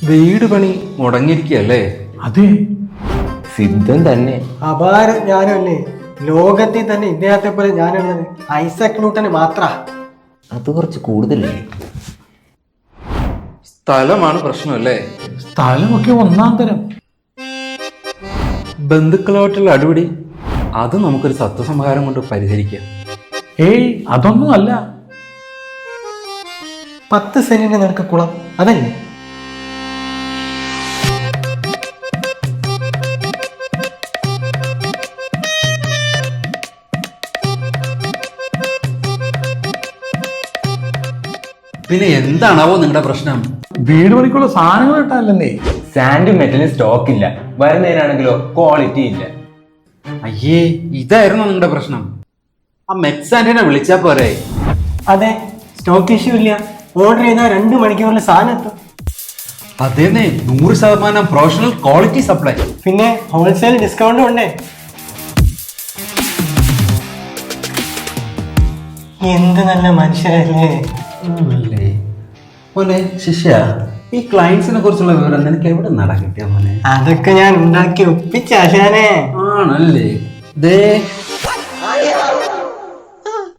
വീട് പണി മുടങ്ങിയിരിക്കല്ലേ? അതെ, സിദ്ധൻ തന്നെ. അപാരം ഞാനല്ലേ, ലോകത്തിൽ തന്നെ ഇദ്ദേഹത്തെ പോലെ ഞാനുള്ളത് ഐസക് ന്യൂട്ടന് മാത്ര. അത് കുറച്ച് കൂടുതലല്ലേ? സ്ഥലമാണ് പ്രശ്നമല്ലേ? സ്ഥലമൊക്കെ ഒന്നാം തരം. ബന്ധുക്കളോട്ടുള്ള അടിപിടി അത് നമുക്കൊരു സത്യസമാഹാരം കൊണ്ട് പരിഹരിക്കാം. ഏയ്, അതൊന്നും അല്ല. 10 സെന്റിന് നിനക്ക് കുളം, അതല്ലേ? പിന്നെ എന്താണാവോ നിങ്ങളുടെ പ്രശ്നം? വീട് പണിക്കുള്ള സാധനങ്ങൾ ഇട്ടല്ലേ? സാൻഡും മെറ്റലും സ്റ്റോക്ക് ഇല്ല, വരുന്നതിനാണെങ്കിലോ ക്വാളിറ്റി ഇല്ല. അയ്യേ, ഇതായിരുന്നു നിങ്ങളുടെ പ്രശ്നം. ആ മെക്സാൻഡിനെ വിളിച്ചാ പോരെ? അതെ, സ്റ്റോക്ക് ഇഷ്യൂ ഇല്ല. ഓർഡർ ചെയ്താൽ 2 മണിക്കൂറിൽ സാധനം എത്തും. അതേന്നെ, 100% പ്രൊഫഷണൽ ക്വാളിറ്റി സപ്ലൈ. പിന്നെ ഹോൾസെയിൽ ഡിസ്കൗണ്ടും ഉണ്ടേ. എന്ത് നല്ല മനുഷ്യരല്ലേ. ആണല്ലേ മോനെ? ശിഷ്യ, ഈ ക്ലയൻസിനെ കുറിച്ചുള്ള വിവരം നിനക്ക് എവിടെ നടാ കിട്ടിയ മോനെ? അതൊക്കെ ഞാൻ ഉണ്ടാക്കി ഒപ്പിച്ച ആശാനെ. ആണല്ലേ? ദേ